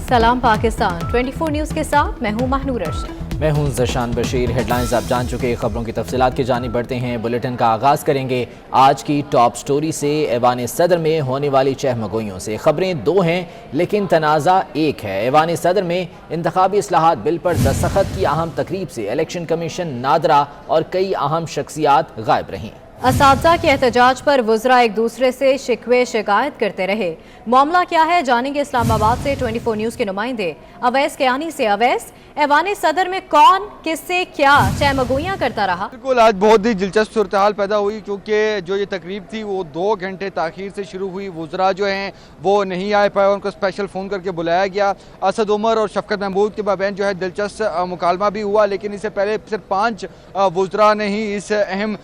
सलाम पाकिस्तान 24 न्यूज़ के साथ मैं हूं महनूर अरशद। मैं हूं ज़शान बशीर। हेडलाइंस आप जान चुके, खबरों की तफसीलात की जानिब बढ़ते हैं। बुलेटिन का आगाज़ करेंगे आज की टॉप स्टोरी से। ऐवान सदर में होने वाली चहमगोइयों से खबरें दो हैं लेकिन तनाज़ा एक है। ऐवान सदर में इंतखाबी इस्लाहात बिल पर दस्तखत की अहम तकरीब से इलेक्शन कमीशन नादरा और कई अहम शख्सियात गायब रहीं। असातिज़ा के एहतजाज पर वज़रा एक दूसरे से शिकवे शिकायत करते रहे। मामला क्या है जानेंगे इस्लामाबाद से 24 न्यूज़ के नुमाइंदे अवैस कियानी से। अवैस, ऐवान सदर में कौन किससे क्या चहमगोइयाँ करता रहा? बिल्कुल, आज बहुत ही दिलचस्प सूरत हाल पैदा हुई क्योंकि जो ये तकरीब थी वो 2 घंटे ताख़ीर से शुरू हुई। वज़रा जो हैं वो नहीं आ पाए, उनको स्पेशल फ़ोन करके बुलाया गया। असद उमर और शफकत महमूद के माबैन जो है दिलचस्प मुकालमा भी हुआ, लेकिन इससे पहले सिर्फ 5 वज़रा ने ही इस अहम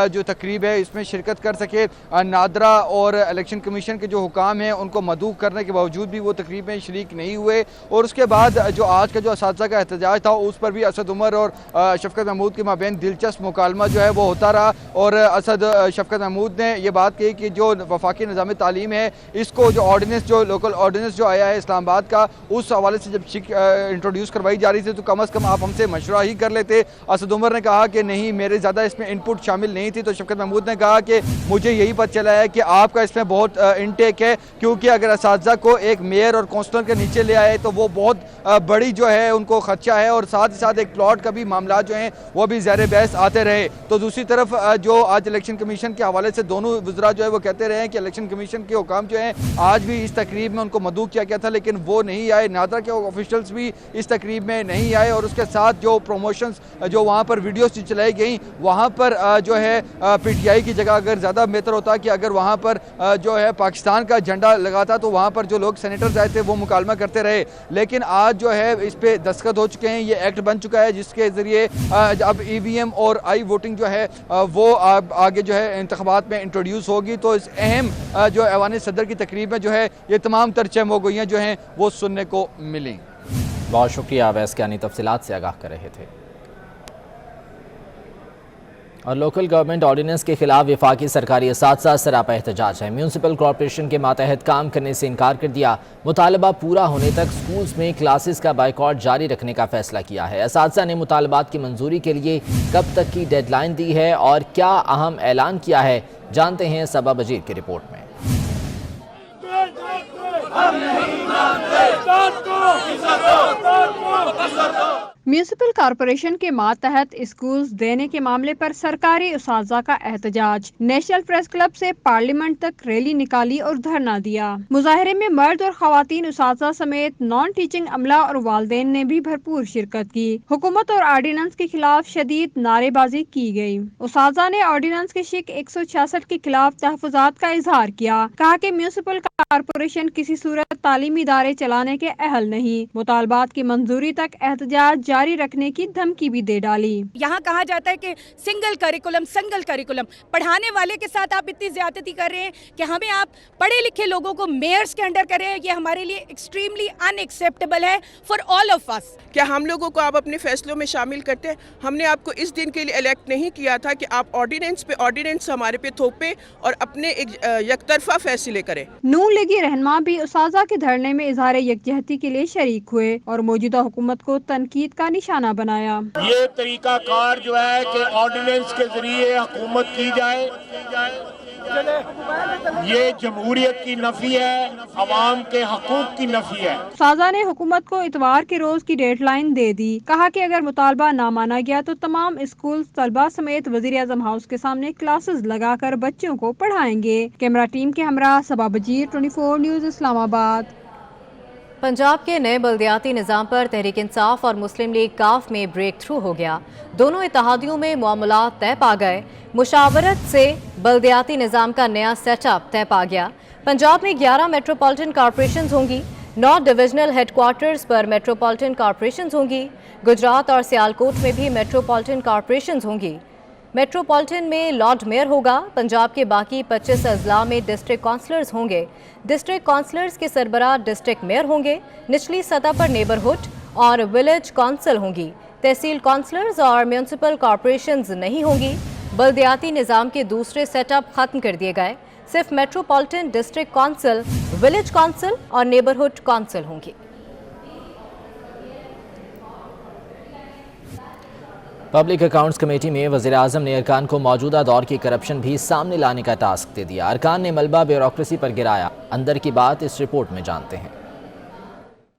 जो तकरीब है इसमें शिरकत कर सके। नादरा और इलेक्शन कमीशन के जो हुकाम हैं उनको मदऊ करने के बावजूद भी वो तकरीब में शरीक नहीं हुए। और उसके बाद जो आज का जो असातिज़ा का एहतजाज था उस पर भी असद उमर और शफकत महमूद के माबैन दिलचस्प मुकालमा जो है वो होता रहा। और शफकत महमूद ने यह बात कही कि जो वफाकी निज़ाम तालीम है इसको जो ऑर्डिनेंस, जो लोकल ऑर्डिनेंस जो आया है इस्लामाबाद का, उस हवाले से जब इंट्रोड्यूस करवाई जा रही थी तो कम अज़ कम आप हमसे मशवरा ही कर लेते। असद उमर ने कहा कि नहीं, मेरे ज़्यादा इसमें इनपुट शामिल नहीं थी। तो शफकत महमूद ने कहा कि मुझे यही पता चला है कि आपका इसमें बहुत इनटेक है, क्योंकि अगर असातिज़ा को एक मेयर और काउंसलर के नीचे ले आए तो वो बहुत बड़ी जो है उनको खदशा है, और साथ ही साथ एक प्लॉट का भी मामला जो हैं वो भी ज़ेर बहस आते रहे। तो दूसरी तरफ जो आज इलेक्शन कमीशन के हवाले से दोनों वज़रा जो है वो कहते रहे कि इलेक्शन कमीशन के हुकाम जो हैं आज भी इस तकरीब में उनको मदऊ किया गया था लेकिन वो नहीं आए। नादरा के ऑफिशियल्स भी इस तकरीब में नहीं आए। और उसके साथ जो प्रमोशंस जो वहाँ पर वीडियोस चलाई गई, वहाँ पर जो है PTI की जगह अगर ज़्यादा बेहतर होता कि अगर वहाँ पर जो है पाकिस्तान का झंडा लगा था तो वहाँ पर जो लोग सेनेटर्स आए थे वो मुकालमा करते रहे। लेकिन आज जो है इस पे दस्तखत हो चुके हैं, ये एक्ट बन चुका है जिसके ज़रिए अब EVM और आई वोटिंग जो है वो आगे जो है इंतखाबात में इंट्रोड्यूस होगी। तो इस अहम जो ऐवान सदर की तकरीब में जो है ये तमाम तर चहमगोइयाँ जो हैं वो सुनने को मिली। बहुत शुक्रिया अवैस कियानी, तफसीलात से आगाह कर रहे थे। और लोकल गवर्नमेंट ऑर्डिनेंस के खिलाफ वफाकी सरकारी असातिज़ा सरापा एहतजाज है। म्यूनसिपल कॉरपोरेशन के मातहत काम करने से इनकार कर दिया। मुतालबा पूरा होने तक स्कूल्स में क्लासेस का बाइकॉट जारी रखने का फैसला किया है। असातिज़ा ने मुतालबात की मंजूरी के लिए कब तक की डेडलाइन दी है और क्या अहम ऐलान किया है, जानते हैं सबा बजीर की रिपोर्ट में। म्यूनसिपल कॉरपोरेशन के मातहत स्कूल्स देने के मामले पर सरकारी उसाजा का एहतजाज। नेशनल प्रेस क्लब से पार्लियामेंट तक रैली निकाली और धरना दिया। मुजाहरे में मर्द और खवातीन उसाजा समेत नॉन टीचिंग अमला और वालदेन ने भी भरपूर शिरकत की। हुकूमत और ऑर्डिनेंस के खिलाफ शदीद नारेबाजी की गई। उसाजा ने ऑर्डिनेंस के शिक 166 के खिलाफ तहफ़्फ़ुज़ात का इजहार किया। कहा कि म्यूनसिपल कॉरपोरेशन किसी सूरत तालीमी इदारे चलाने के अहल नहीं। मुतालबात की मंजूरी तक एहतजाज जारी रखने की धमकी भी दे डाली। यहाँ कहा जाता है कि सिंगल करिकुलम पढ़ाने वाले के साथ आप इतनी ज्यादती कर रहे हैं कि हमें आप पढ़े लिखे लोगों को मेयर्स के अंडर कर रहे हैं। ये हमारे लिए एक्सट्रीमली अनएक्सेप्टेबल है फॉर ऑल ऑफ अस। क्या हम लोगों को आप अपने फैसलों में शामिल करते हैं? हमने आपको इस दिन के लिए इलेक्ट नहीं किया था कि आप ऑर्डिनेंस पे ऑर्डिनेंस हमारे पे थोपे और अपने एक यकतरफा फैसले करें। नून लीगी रहनुमा भी उसाजा के धरने में इजहार यकजहती के लिए शरीक हुए और मौजूदा हुकूमत को तनकीद का निशाना बनाया। ये तरीका कार जो है कि ऑर्डिनेंस के जरिए हुकूमत की जाए, ये जमहूरियत की नफी है, अवाम के हकूक की नफी है। साजा ने हुकूमत को इतवार के रोज की डेडलाइन दे दी। कहा कि अगर मुतालबा ना माना गया तो तमाम स्कूल तलबा समेत वजीर आजम हाउस के सामने क्लासेस लगाकर बच्चों को पढ़ाएंगे। कैमरा टीम के हमरा सबा बजीर, 24 न्यूज़ इस्लामाबाद। पंजाब के नए बल्दियाती निज़ाम पर तहरीक इंसाफ और मुस्लिम लीग काफ में ब्रेक थ्रू हो गया। दोनों इत्तेहादियों में मामला तय पा गए। मुशावरत से बल्दियाती निज़ाम का नया सेटअप तय पा गया। पंजाब में 11 मेट्रोपॉलिटन कॉरपोरेशंस होंगी। 9 डिविजनल हेडक्वार्टर्स पर मेट्रोपॉलिटन कॉरपोरेशंस होंगी। गुजरात और सियालकोट में भी मेट्रोपॉलिटन कॉरपोरेशंस होंगी। मेट्रोपॉलिटन में लॉर्ड मेयर होगा। पंजाब के बाकी 25 अजला में डिस्ट्रिक्ट काउंसलर्स होंगे। डिस्ट्रिक्ट काउंसलर्स के सरबराह डिस्ट्रिक्ट मेयर होंगे। निचली सतह पर नेबरहुड और विलेज काउंसिल होंगी। तहसील काउंसलर्स और म्यूनसिपल कॉरपोरेशंस नहीं होंगी। बल्दियाती निज़ाम के दूसरे सेटअप खत्म कर दिए गए। सिर्फ metropolitan district council, village council और नेबरहुड काउंसिल होंगी। पब्लिक अकाउंट्स कमेटी में वज़ीर-ए-आज़म ने अरकान को मौजूदा दौर की करप्शन भी सामने लाने का टास्क दे दिया। अरकान ने मलबा ब्यूरोक्रेसी पर गिराया। अंदर की बात इस रिपोर्ट में जानते हैं।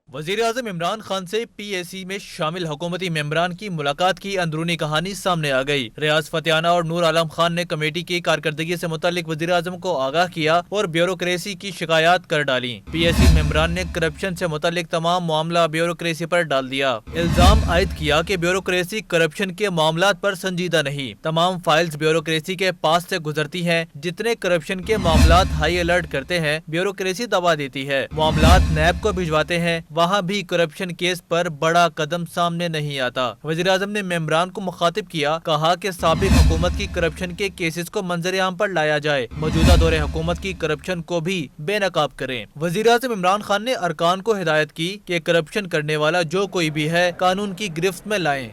वज़ीर-ए-आज़म इमरान खान से पीएसी में शामिल हुकूमती मेंबरान की मुलाकात की अंदरूनी कहानी सामने आ गई। रियाज फतेहाना और नूर आलम खान ने कमेटी की कारकर्दगी से मुतालिक वज़ीर-ए-आज़म को आगाह किया और ब्यूरोक्रेसी की शिकायत कर डाली। पीएसी मेंबरान ने करप्शन से मुतालिक तमाम मामला ब्यूरोक्रेसी पर डाल दिया। इल्जाम आयद किया कि ब्यूरोक्रेसी करप्शन के मामलात पर संजीदा नहीं। तमाम फाइल्स ब्यूरोक्रेसी के पास से गुजरती हैं। जितने करप्शन के मामलात हाई अलर्ट करते हैं, ब्यूरोक्रेसी दबा देती है। मामलात नैब को भिजवाते हैं, वहाँ भी करप्शन केस पर बड़ा कदम सामने नहीं आता। वज़ीर-ए-आज़म ने मेंबरान को मुखातिब किया, कहा कि साबिक हुकूमत की करप्शन के केसेस को मंजर-ए-आम पर लाया जाए, मौजूदा दौरे हुकूमत की करप्शन को भी बेनकाब करें। वज़ीर-ए-आज़म इमरान खान ने अरकान को हिदायत की कि करप्शन करने वाला जो कोई भी है कानून की गिरफ्त में लाएं।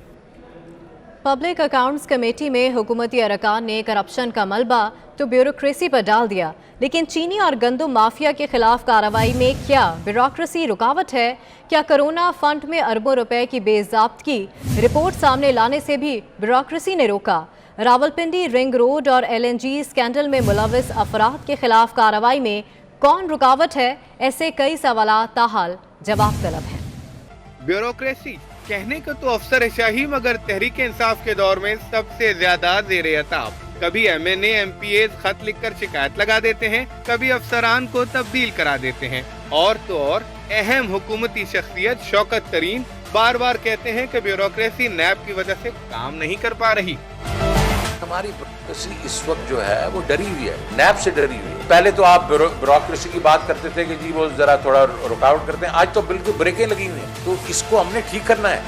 पब्लिक अकाउंट्स कमेटी में हुकूमती अरकान ने करप्शन का मलबा तो ब्यूरोक्रेसी पर डाल दिया, लेकिन चीनी और गंदम माफिया के खिलाफ कार्रवाई में क्या ब्यूरोक्रेसी रुकावट है? क्या कोरोना फंड में अरबों रुपए की बेज़ाब्तगी रिपोर्ट सामने लाने से भी ब्यूरोक्रेसी ने रोका? रावलपिंडी रिंग रोड और LNG स्कैंडल में मुलविस अफराद के खिलाफ कार्रवाई में कौन रुकावट है? ऐसे कई सवालात ताहाल जवाब तलब है। ब्यूरोक्रेसी कहने को तो अफसर शाही, मगर तहरीक इंसाफ के दौर में सबसे ज्यादा ज़ेरे अताब। कभी MNA MPAs खत लिखकर शिकायत लगा देते हैं, कभी अफसरान को तब्दील करा देते हैं, और तो और अहम हुकूमती शख्सियत शौकत तरीन बार बार कहते हैं कि ब्यूरोक्रेसी नैब की वजह से काम नहीं कर पा रही। हमारी ब्यूरोक्रेसी इस वक्त जो है वो डरी हुई है, नैब से डरी हुई है। पहले तो आप ब्यूरोक्रेसी की बात करते थे कि जी वो जरा थोड़ा रुकावट करते हैं, आज तो बिल्कुल ब्रेकें लगी हुई हैं, तो इसको हमने ठीक करना है।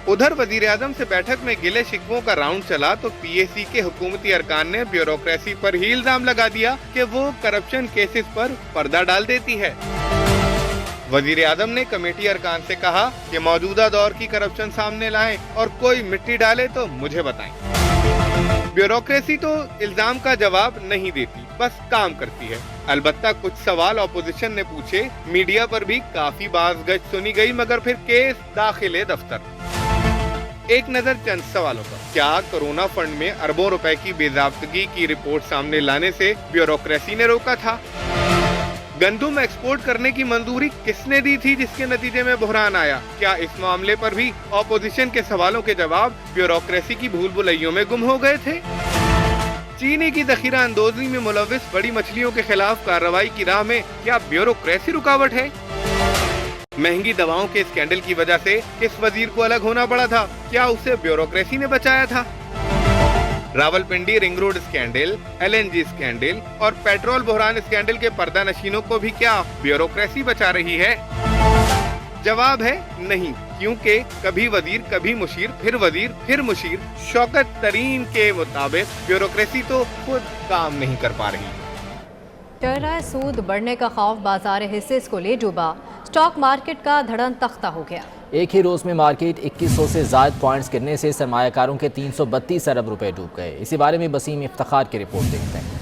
उधर वज़ीर-ए-आज़म से बैठक में गिले शिकवों का राउंड चला तो पीएसी के हुकूमती अरकान ने ब्यूरोक्रेसी पर ही इल्जाम लगा दिया कि वो करप्शन केसेस पर पर्दा डाल देती है। वज़ीर-ए-आज़म ने कमेटी अरकान से कहा कि मौजूदा दौर की करप्शन सामने लाएं और कोई मिट्टी डाले तो मुझे बताएं। ब्यूरोक्रेसी तो इल्जाम का जवाब नहीं देती, बस काम करती है। अलबत्ता कुछ सवाल ऑपोजिशन ने पूछे, मीडिया पर भी काफी बाज़गश्त सुनी गई, मगर फिर केस दाखिले दफ्तर। एक नजर चंद सवालों पर। क्या कोरोना फंड में अरबों रुपए की बेज़ाब्तगी की रिपोर्ट सामने लाने से ब्यूरोक्रेसी ने रोका था? गंदम एक्सपोर्ट करने की मंजूरी किसने दी थी जिसके नतीजे में बहरान आया? क्या इस मामले पर भी ऑपोजिशन के सवालों के जवाब ब्यूरोक्रेसी की भूल भुलैयों में गुम हो गए थे? चीनी की ज़ख़ीरा अंदोज़ी में मुलविस बड़ी मछलियों के खिलाफ कार्रवाई की राह में क्या ब्यूरोक्रेसी रुकावट है? महंगी दवाओं के स्कैंडल की वजह से किस वजीर को अलग होना पड़ा था? क्या उसे ब्यूरोक्रेसी ने बचाया था? Rawalpindi ring road scandal, LNG scandal और पेट्रोल बहरान स्कैंडल के पर्दा नशीनों को भी क्या ब्यूरोक्रेसी बचा रही है? जवाब है नहीं, क्योंकि कभी वजीर, कभी मुशीर, फिर वजीर, फिर मुशीर। शौकत तरीन के मुताबिक ब्यूरोक्रेसी तो खुद काम नहीं कर पा रही। शरह सूद बढ़ने का खौफ बाजार हिस्से को ले डूबा, स्टॉक मार्केट का धड़न तख्ता हो गया। एक ही रोज में मार्केट 2100 से ज़ायद पॉइंट्स गिरने से सरमायाकारों के 332 अरब रुपए डूब गए। इसी बारे में बसीम इफ्तिखार की रिपोर्ट देखते हैं।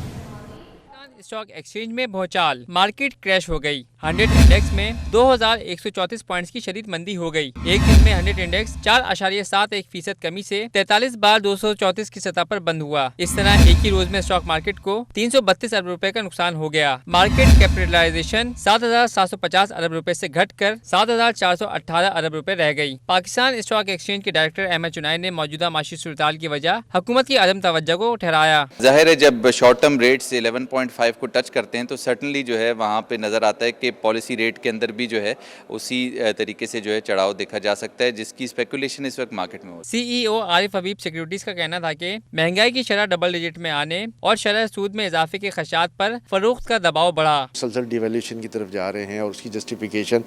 स्टॉक एक्सचेंज में भौचाल, मार्केट क्रैश हो गई। 100 इंडेक्स में 2134 पॉइंट्स की शदीद मंदी हो गई। एक दिन में 100 इंडेक्स 4.71% कमी से 43,234 की सतह पर बंद हुआ। इस तरह एक ही रोज में स्टॉक मार्केट को 332 अरब रुपए का नुकसान हो गया। मार्केट कैपिटलाइजेशन 7,750 अरब रुपए से घटकर 7,418 अरब रुपए रह गई। पाकिस्तान स्टॉक एक्सचेंज के डायरेक्टर अहमद चुनाई ने मौजूदा माशी सूरत की वजह हुकूमत की अदम तवज्जो को ठहराया। जाहिर है जब शॉर्ट टर्म रेट्स 11.5 को टच करते हैं तो सर्टनली जो है वहाँ पे नज़र आता है कि पॉलिसी रेट के अंदर भी जो है उसी तरीके से जो है चढ़ाव देखा जा सकता है, जिसकी स्पेकुलेशन इस वक्त मार्केट में हो। CEO आरिफ हबीब सिक्योरिटीज का कहना था कि महंगाई की शरह डबल डिजिट में आने और शरह सूद में इजाफे के खदशात पर फरोख्त का दबाव बढ़ा। मुसलसल डिवैल्यूएशन की तरफ जा रहे हैं और उसकी जस्टिफिकेशन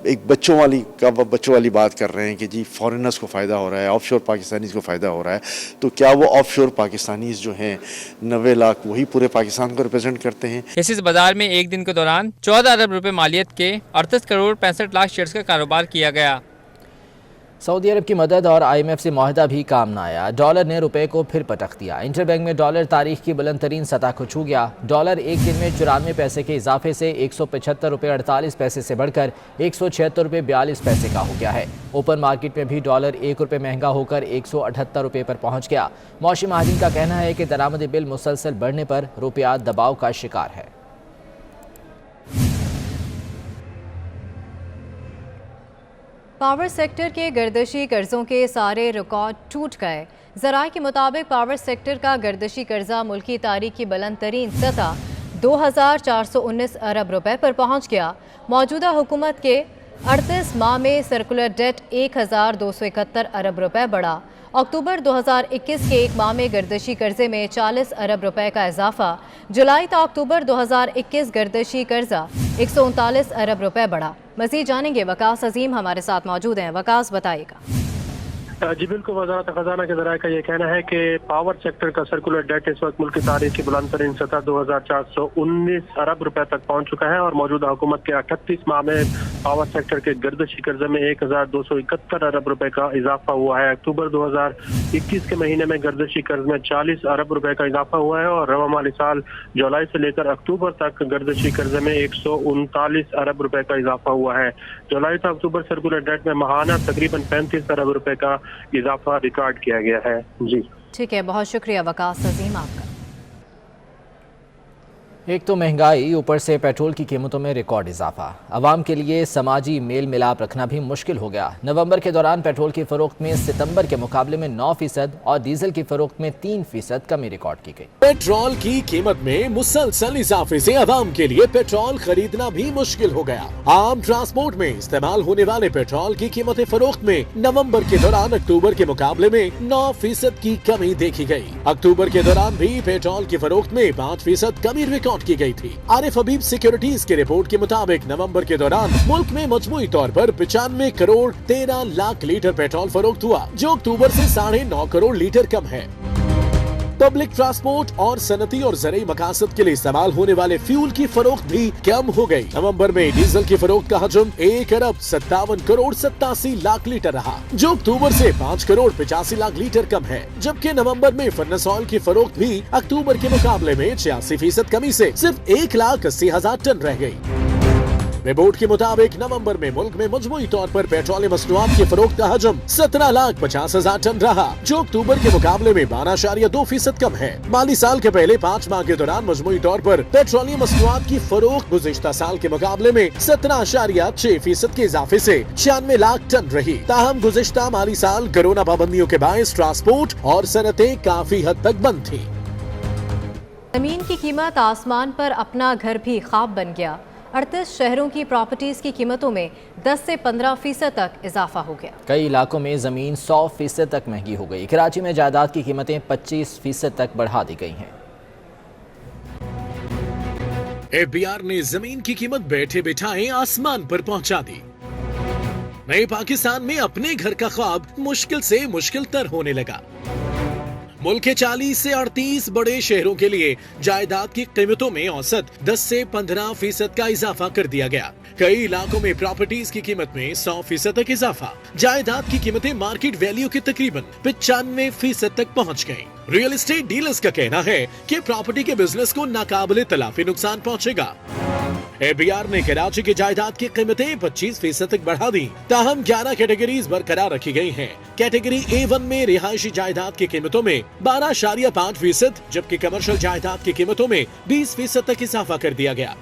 एक बच्चों वाली बात कर रहे हैं कि जी फॉरेनर्स को फ़ायदा हो रहा है, ऑफशोर पाकिस्तानीज़ को फ़ायदा हो रहा है। तो क्या वो ऑफशोर पाकिस्तानीज़ जो हैं 90 लाख वही पूरे पाकिस्तान को रिप्रेजेंट करते हैं? इस बाजार में एक दिन के दौरान 14 अरब रुपए मालियत के 38 करोड़ 65 लाख शेयर्स का कारोबार किया गया। सऊदी अरब की मदद और IMF से माहिदा भी काम न आया। डॉलर ने रुपए को फिर पटक दिया। इंटरबैंक में डॉलर तारीख की बुलंद तरीन सतह को छू गया। डॉलर एक दिन में 94 पैसे के इजाफे से 175 रुपये 48 पैसे से बढ़कर 176 रुपये 42 पैसे का हो गया है। ओपन मार्केट में भी डॉलर 1 रुपये महंगा होकर 178 रुपये पर पहुंच गया। मौशी महाजन का कहना है कि दरामदी बिल मुसलसल बढ़ने पर रुपया दबाव का शिकार है। पावर सेक्टर के गर्दशी कर्जों के सारे रिकॉर्ड टूट गए। ज़राए के मुताबिक पावर सेक्टर का गर्दशी कर्जा मुल्की तारीख की बुलंद तरीन सतह 2419 अरब रुपए पर पहुंच गया। मौजूदा हुकूमत के 38 माह में सर्कुलर डेट 1271 अरब रुपए बढ़ा। अक्टूबर 2021 के एक माह में गर्दशी कर्जे में 40 अरब रुपए का इजाफा। जुलाई ta अक्टूबर 2021 गर्दशी कर्जा 139 अरब रुपए बढ़ा। मज़ीद जानेंगे, वकास अजीम हमारे साथ मौजूद हैं। वकास, बताइएगा। जी बिल्कुल, वज़ारत ख़ज़ाना के ज़राए का ये कहना है कि पावर सेक्टर का सर्कुलर डेट इस वक्त मुल्क की तारीख की बुलंद तरीन सतह 2419 अरब रुपए तक पहुंच चुका है और मौजूदा हुकूमत के 38 माह में पावर सेक्टर के गर्दशी कर्जे में 1271 अरब रुपए का इजाफा हुआ है। अक्टूबर 2021 के महीने में गर्दशी कर्ज में 40 अरब रुपए का इजाफा हुआ है और रवा माली साल जुलाई से लेकर अक्टूबर तक गर्दशी कर्जे में 139 अरब रुपए का इजाफा हुआ है। जुलाई से अक्टूबर सर्कुलर डेट में माहाना तकरीबन 35 अरब रुपए का इजाफा रिकॉर्ड किया गया है। जी ठीक है, बहुत शुक्रिया वकास अजीम आपका। एक तो महंगाई, ऊपर से पेट्रोल की कीमतों में रिकॉर्ड इजाफा। आवाम के लिए समाजी मेल मिलाप रखना भी मुश्किल हो गया। नवंबर के दौरान पेट्रोल की फरोख्त में सितंबर के मुकाबले में 9% और डीजल की फरोख्त में 3% कमी रिकॉर्ड की गई। पेट्रोल की कीमत में मुसलसल इजाफे से आवाम के लिए पेट्रोल खरीदना भी मुश्किल हो गया। आम ट्रांसपोर्ट में इस्तेमाल होने वाले पेट्रोल की कीमतें फरोख्त में नवम्बर के दौरान अक्टूबर के मुकाबले में 9% की कमी देखी गयी। अक्टूबर के दौरान भी पेट्रोल की फरोख्त में 5% कमी रिकॉर्ड की गई थी। आरिफ हबीब सिक्योरिटीज की रिपोर्ट के मुताबिक नवंबर के दौरान मुल्क में मजमूई तौर पर 95 करोड़ 13 लाख लीटर पेट्रोल फरोख्त हुआ, जो अक्टूबर से 9.5 करोड़ लीटर कम है। पब्लिक ट्रांसपोर्ट और सनती और ज़रूरी मकासद के लिए इस्तेमाल होने वाले फ्यूल की फरोख्त भी कम हो गई। नवंबर में डीजल की फरोख्त का हजम 1 अरब 57 करोड़ 87 लाख लीटर रहा, जो अक्टूबर से 5 करोड़ 85 लाख लीटर कम है। जबकि नवंबर में फर्नेस ऑयल की फरोख्त भी अक्टूबर के मुकाबले में 86% कमी से सिर्फ 1,80,000 टन रह गयी। रिपोर्ट के मुताबिक नवंबर में मुल्क में मजमूई तौर पर पेट्रोलियम मसनूआत की फरोख्त का हजम 17,50,000 टन रहा, जो अक्टूबर के मुकाबले में 12.2% कम है। माली साल के पहले 5 माह के दौरान मजमूई तौर पर पेट्रोलियम मसनूआत की फरोख्त गुज़िश्ता साल के मुकाबले में 17.6% के इजाफे से 96 लाख टन रही। ताहम गुज़िश्ता माली साल कोरोना पाबंदियों के बायस ट्रांसपोर्ट और सनतें काफी हद तक बंद थी। जमीन की कीमत आसमान पर अपना घर भी ख्वाब बन गया। 38 शहरों की प्रॉपर्टीज की कीमतों में 10 से 15% तक इजाफा हो गया। कई इलाकों में जमीन 100% तक महंगी हो गई। कराची में जायदाद की कीमतें 25% तक बढ़ा दी गई हैं। FBR ने जमीन की कीमत बैठे बिठाए आसमान पर पहुंचा दी। नए पाकिस्तान में अपने घर का ख्वाब मुश्किल से मुश्किल तर होने लगा। मुल्क के 40 से 38 बड़े शहरों के लिए जायदाद की कीमतों में औसत 10 से 15% का इजाफा कर दिया गया। कई इलाकों में प्रॉपर्टीज की कीमत में 100% तक इजाफा। जायदाद की कीमतें मार्केट वैल्यू के तकरीबन 95% तक पहुंच गईं। रियल एस्टेट डीलर्स का कहना है कि प्रॉपर्टी के बिजनेस को नाकाबिले तलाफी नुकसान पहुंचेगा। FBR ने कराची की जायदाद की कीमतें 25% तक बढ़ा दी। ताहम 11 कैटेगरीज बरकरार रखी गई हैं। कैटेगरी A1 में रिहायशी जायदाद की कीमतों में 12.5%, जबकि कमर्शियल जायदाद की कीमतों में 20% तक इजाफा कर दिया गया।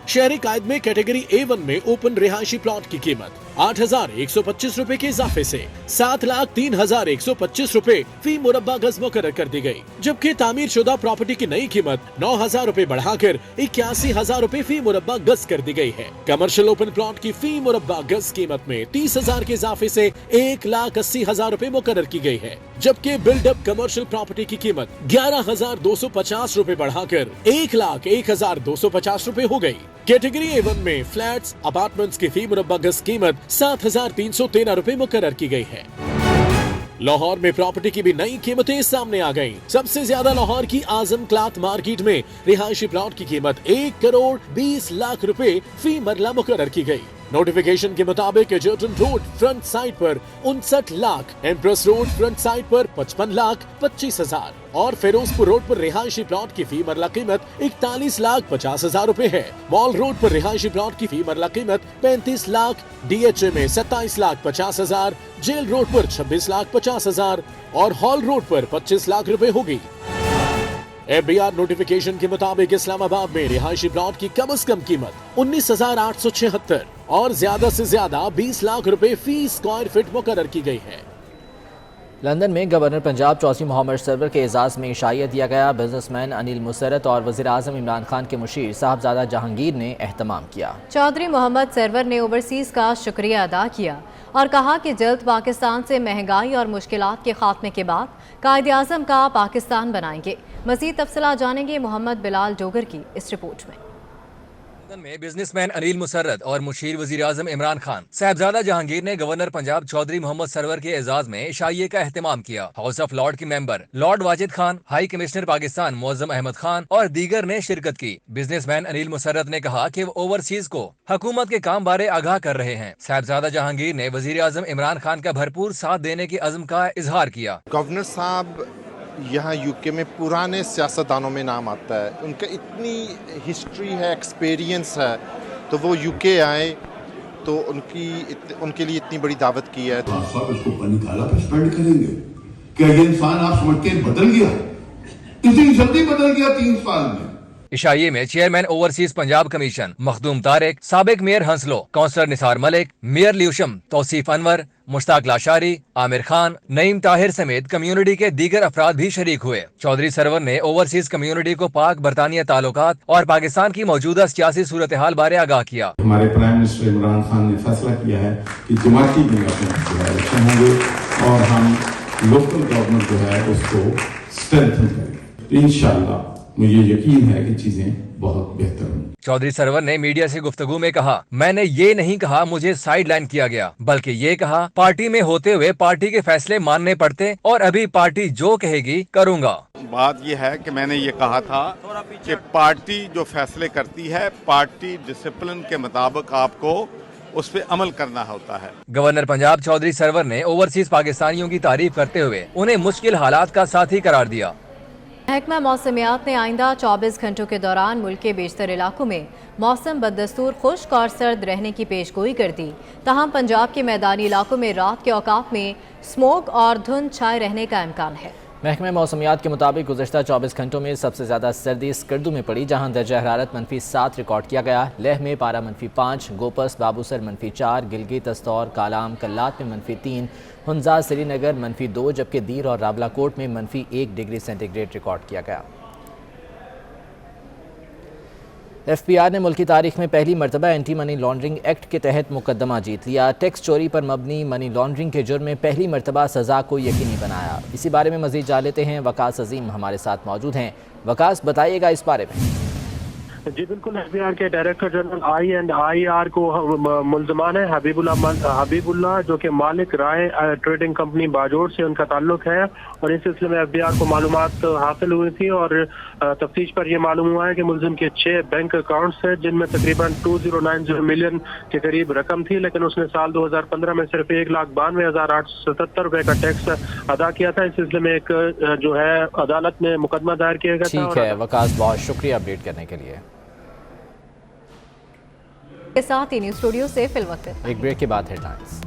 शहरी कायद में कैटेगरी A1 में ओपन रिहायशी प्लॉट की कीमत 8,125 रुपए के इजाफे से 7,03,125 रुपए फी मुरब्बा गज मुकर्रर कर दी गई, जबकि तामीर शुदा प्रॉपर्टी की नई कीमत 9,000 रुपए बढ़ाकर 81,000 रुपए फी मुरब्बा गज कर दी गई है। कमर्शियल ओपन प्लॉट की फी मुरब्बा गज कीमत में 30,000 के इजाफे से 1,80,000 रुपए मुकर्रर की गई है, जबकि बिल्डअप कमर्शियल प्रॉपर्टी की कीमत 11,250 रुपए बढ़ाकर 1,01,250 रुपए हो गई। कैटेगरी A1 में फ्लैट्स अपार्टमेंट्स की फी मुरब्बा गज कीमत 7,313 रुपए मुकर्रर की गई है। लाहौर में प्रॉपर्टी की भी नई कीमतें सामने आ गईं। सबसे ज्यादा लाहौर की आजम क्लॉथ मार्केट में रिहायशी प्लॉट की कीमत 1 करोड़ 20 लाख रुपए फी मरला मुकर्रर की गई। नोटिफिकेशन के मुताबिक एजर्टन रोड फ्रंट साइड पर 59 lakh, empress road front side पर 55,25,000 और फिरोजपुर रोड पर रिहायशी प्लॉट की फी मरला कीमत 41,50,000 रुपए है। मॉल रोड पर रिहायशी प्लॉट की फी मरला कीमत 35 लाख, DHA में 27,50,000, जेल रोड पर 26,50,000 और हॉल रोड पर 25 लाख रुपए होगी। FBR नोटिफिकेशन के मुताबिक इस्लामाबाद में रिहायशी प्लॉट की कम से कम कीमत 19,876 और ज्यादा से ज्यादा 20 लाख रुपए फी स्क्वायर फीट मुकर्रर की गई है। लंदन में गवर्नर पंजाब चौधरी मोहम्मद सरवर के एजाज़ में इशाइया दिया गया। बिजनेसमैन अनिल मुसर्रत और वज़ीर आज़म इमरान खान के मुशीर साहबजादा जहांगीर ने एहतमाम किया। चौधरी मोहम्मद सरवर ने ओवरसीज़ का शुक्रिया अदा किया और कहा कि जल्द पाकिस्तान से महंगाई और मुश्किलात के खात्मे के बाद कायद-ए-आज़म का पाकिस्तान बनाएंगे। मज़ीद तफसीलात जानेंगे मोहम्मद बिलाल जोगर की इस रिपोर्ट में। लंदन में बिजनेसमैन अनिल मुसर्रत और मुशीर वजीर आजम इमरान खान साहबजादा जहांगीर ने गवर्नर पंजाब चौधरी मोहम्मद सरवर के एजाज में इशाइये का एहतमाम किया। हाउस ऑफ लॉर्ड के member lord Wajid Khan, high commissioner Pakistan Muazzam Ahmad Khan और दीगर ने शिरकत की। बिजनेसमैन अनिल मुसर्रत ने कहा कि वो ओवरसीज को हुकूमत के काम बारे आगाह कर रहे हैं। साहबजादा जहांगीर ने वजीर आजम इमरान खान का भरपूर साथ देने की अज़्म का इजहार किया। गवर्नर साहब यहाँ यूके में पुराने सियासतदानों में नाम आता है, उनका इतनी हिस्ट्री है, एक्सपीरियंस है, तो वो यूके आए तो उनके लिए इतनी बड़ी दावत की है। साहब इसको पानी काला पे स्पेंड करेंगे क्या? ये इंसान आप समझते हैं बदल गया? इतनी जल्दी बदल गया 3 साल में? इशाइये में chairman overseas Punjab commission Makhdoom Tariq, साबिक mayor Hounslow, councillor Nisar Malik, mayor Lewisham, Tauseef Anwar, Mushtaq Lashari, Aamir Khan, Naeem Tahir समेत कम्युनिटी के दीगर अफराद भी शरीक हुए। चौधरी सरवर ने ओवरसीज कम्युनिटी को पाक बरतानिया ताल्लुकात और पाकिस्तान की मौजूदा सियासी सूरत हाल बारे आगाह किया। हमारे प्राइम मिनिस्टर इमरान खान ने फैसला किया है कि जमाती बुनियाद पर इलेक्शन होंगे और हम लोकल गवर्नमेंट जो है उसको स्ट्रेंथन करेंगे। इंशाअल्लाह मुझे यकीन है कि चीजें बहुत बेहतर होंगी। चौधरी सरवर ने मीडिया से गुफ्तगू में कहा, मैंने ये नहीं कहा मुझे साइड लाइन किया गया, बल्कि ये कहा पार्टी में होते हुए पार्टी के फैसले मानने पड़ते और अभी पार्टी जो कहेगी करूंगा। बात यह है कि मैंने ये कहा था कि पार्टी जो फैसले करती है, पार्टी डिसिप्लिन के मुताबिक आपको उस पर अमल करना होता है। गवर्नर पंजाब चौधरी सरवर ने ओवरसीज पाकिस्तानियों की तारीफ करते हुए उन्हें मुश्किल हालात का साथी करार दिया। महकमा मौसमियात ने आइंदा 24 घंटों के दौरान मुल्क के बेशतर इलाकों में मौसम बदस्तूर खुश्क और सर्द रहने की पेशगोई कर दी। ताहम पंजाब के मैदानी इलाकों में रात के औकात में स्मोक और धुंध छाए रहने का इम्कान है। महकमा मौसमियात के मुताबिक गुज़श्ता 24 घंटों में सबसे ज़्यादा सर्दी स्कर्दू में पड़ी, जहाँ दर्जा हरारत -7 रिकॉर्ड किया गया। लेह में पारा -5, गोपस बाबूसर -4, गिलगित अस्तौर कालाम कल्लात में -3, हुंजा श्रीनगर -2, जबकि दीर और रावलाकोट में -1 डिग्री सेंटीग्रेड रिकॉर्ड किया गया। FBR ने मुल्क की तारीख में पहली मरतबा एंटी मनी लॉन्ड्रिंग एक्ट के तहत मुकदमा जीत लिया। टैक्स चोरी पर मबनी मनी लॉन्ड्रिंग के जुर्म में पहली मरतबा सज़ा को यकीनी बनाया। इसी बारे में मज़ीद जान लेते हैं, वकास अजीम हमारे साथ मौजूद हैं। वकास, बताइएगा इस बारे में। जी बिल्कुल, FBR के डायरेक्टर जनरल I&IR को मुल्ज़मान है हबीबुल्लाह, जो कि मालिक राय ट्रेडिंग कंपनी बाजोड़ से उनका ताल्लुक है, और इस सिलसिले में FBR को मालूमात हासिल हुई थी और तफ्तीश पर यह मालूम हुआ है कि मुल्ज़िम के 6 बैंक अकाउंट्स हैं, जिनमें तकरीबन 2090 मिलियन के करीब रकम थी, लेकिन उसने साल 2015 में सिर्फ 1,92,877 रुपए का टैक्स अदा किया था। इस सिलसिले में एक जो है अदालत में मुकदमा दायर किया गया था। ठीक है वकास, बहुत शुक्रिया अपडेट करने के लिए। के साथ ही न्यूज़ स्टूडियो से फिल वक्त एक ब्रेक के बाद हेडलाइंस।